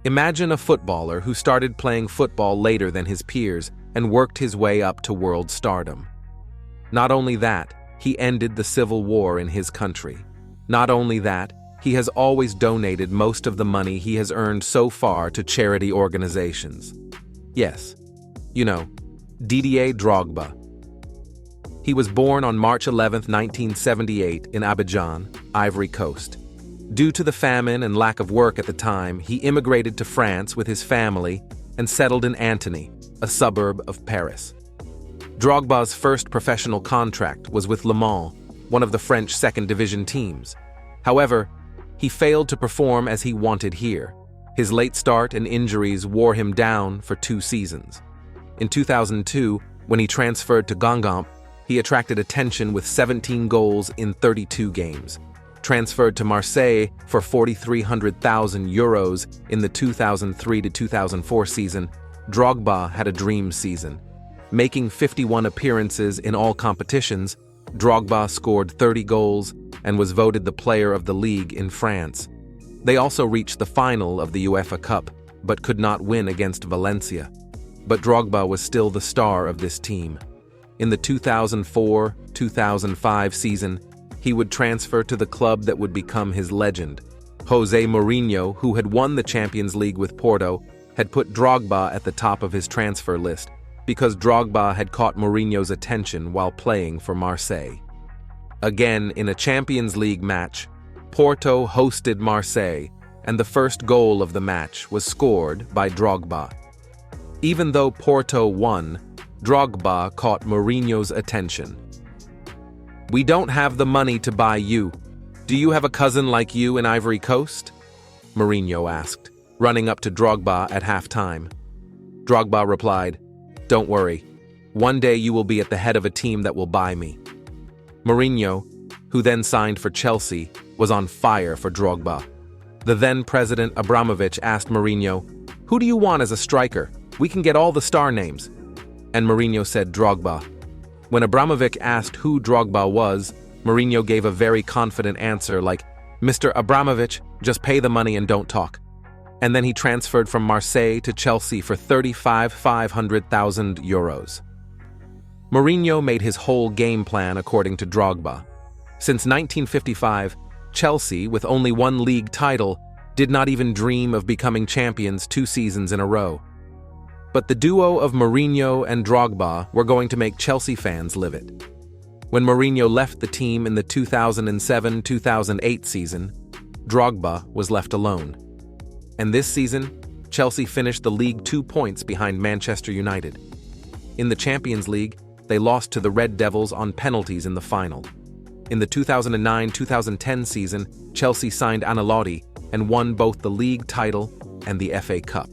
Imagine a footballer who started playing football later than his peers and worked his way up to world stardom. Not only that, he ended the civil war in his country. Not only that, he has always donated most of the money he has earned so far to charity organizations. Yes, Didier Drogba. He was born on March 11, 1978 in Abidjan, Ivory Coast. Due to the famine and lack of work at the time, he immigrated to France with his family and settled in Antony, a suburb of Paris. Drogba's first professional contract was with Le Mans, one of the French second division teams. However, he failed to perform as he wanted here. His late start and injuries wore him down for 2 seasons. In 2002, when he transferred to Guingamp, he attracted attention with 17 goals in 32 games. Transferred to Marseille for €4,300,000 in the 2003-2004 season, Drogba had a dream season. Making 51 appearances in all competitions, Drogba scored 30 goals and was voted the player of the league in France. They also reached the final of the UEFA Cup, but could not win against Valencia. But Drogba was still the star of this team. In the 2004-2005 season, he would transfer to the club that would become his legend. Jose Mourinho, who had won the Champions League with Porto, had put Drogba at the top of his transfer list because Drogba had caught Mourinho's attention while playing for Marseille. Again, in a Champions League match, Porto hosted Marseille, and the first goal of the match was scored by Drogba. Even though Porto won, Drogba caught Mourinho's attention. "We don't have the money to buy you. Do you have a cousin like you in Ivory Coast?" Mourinho asked, running up to Drogba at halftime. Drogba replied, "Don't worry. One day you will be at the head of a team that will buy me." Mourinho, who then signed for Chelsea, was on fire for Drogba. The then president Abramovich asked Mourinho, "Who do you want as a striker? We can get all the star names." And Mourinho said Drogba. When Abramovich asked who Drogba was, Mourinho gave a very confident answer like, "Mr. Abramovich, just pay the money and don't talk." And then he transferred from Marseille to Chelsea for €500,000. Mourinho made his whole game plan according to Drogba. Since 1955, Chelsea, with only 1 league title, did not even dream of becoming champions 2 seasons in a row. But the duo of Mourinho and Drogba were going to make Chelsea fans live it. When Mourinho left the team in the 2007-2008 season, Drogba was left alone. And this season, Chelsea finished the league 2 points behind Manchester United. In the Champions League, they lost to the Red Devils on penalties in the final. In the 2009-2010 season, Chelsea signed Ancelotti and won both the league title and the FA Cup.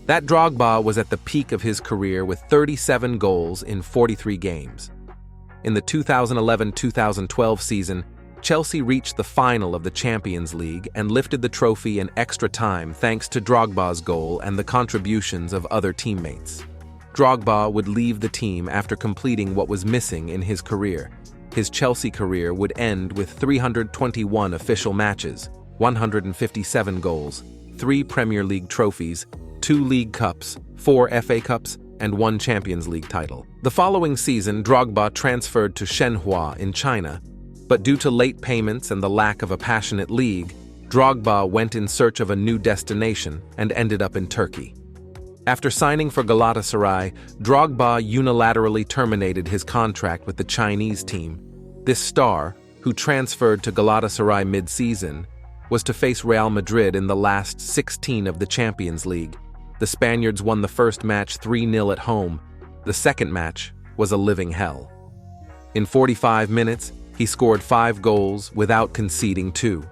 That Drogba was at the peak of his career with 37 goals in 43 games. In the 2011-2012 season, Chelsea reached the final of the Champions League and lifted the trophy in extra time thanks to Drogba's goal and the contributions of other teammates. Drogba would leave the team after completing what was missing in his career. His Chelsea career would end with 321 official matches, 157 goals, 3 Premier League trophies, 2 League Cups, 4 FA Cups, and 1 Champions League title. The following season, Drogba transferred to Shenhua in China, but due to late payments and the lack of a passionate league, Drogba went in search of a new destination and ended up in Turkey. After signing for Galatasaray, Drogba unilaterally terminated his contract with the Chinese team. This star, who transferred to Galatasaray mid-season, was to face Real Madrid in the last 16 of the Champions League. The Spaniards won the first match 3-0 at home. The second match was a living hell. In 45 minutes, he scored 5 goals without conceding 2.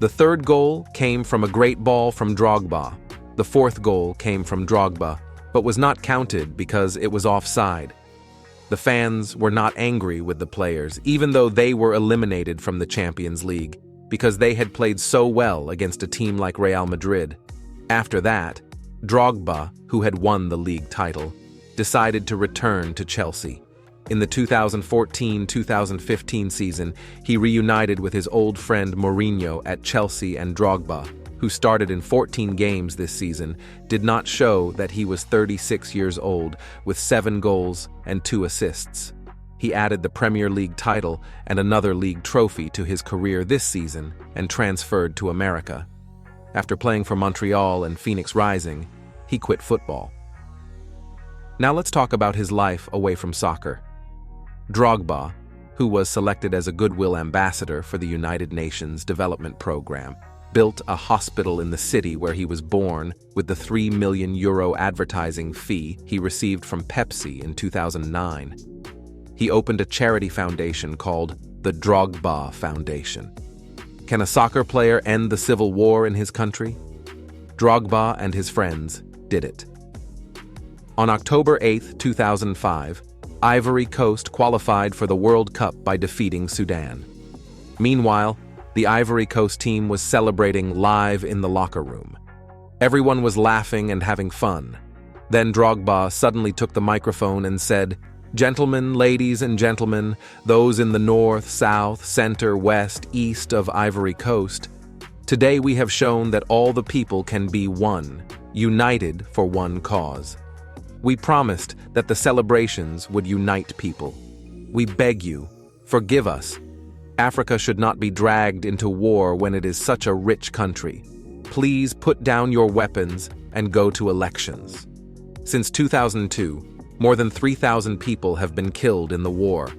The third goal came from a great ball from Drogba. The fourth goal came from Drogba, but was not counted because it was offside. The fans were not angry with the players, even though they were eliminated from the Champions League, because they had played so well against a team like Real Madrid. After that, Drogba, who had won the league title, decided to return to Chelsea. In the 2014-2015 season, he reunited with his old friend Mourinho at Chelsea and Drogba, who started in 14 games this season, did not show that he was 36 years old with 7 goals and 2 assists. He added the Premier League title and another league trophy to his career this season and transferred to America. After playing for Montreal and Phoenix Rising, he quit football. Now let's talk about his life away from soccer. Drogba, who was selected as a goodwill ambassador for the United Nations Development Program, built a hospital in the city where he was born with the €3 million advertising fee he received from Pepsi in 2009. He opened a charity foundation called the Drogba Foundation. Can a soccer player end the civil war in his country? Drogba and his friends did it. On October 8, 2005, Ivory Coast qualified for the World Cup by defeating Sudan. Meanwhile, the Ivory Coast team was celebrating live in the locker room. Everyone was laughing and having fun. Then Drogba suddenly took the microphone and said, "Gentlemen, ladies and gentlemen, those in the north, south, center, west, east of Ivory Coast, today we have shown that all the people can be one, united for one cause. We promised that the celebrations would unite people. We beg you, forgive us. Africa should not be dragged into war when it is such a rich country. Please put down your weapons and go to elections." Since 2002, more than 3,000 people have been killed in the war.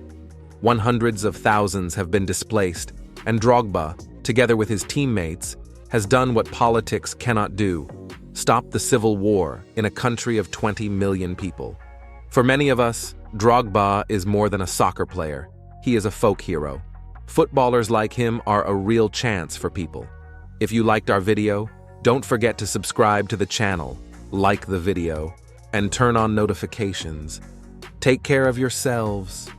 Hundreds of thousands have been displaced, and Drogba, together with his teammates, has done what politics cannot do: stop the civil war in a country of 20 million people. For many of us, Drogba is more than a soccer player. He is a folk hero. Footballers like him are a real chance for people. If you liked our video, don't forget to subscribe to the channel, like the video, and turn on notifications. Take care of yourselves.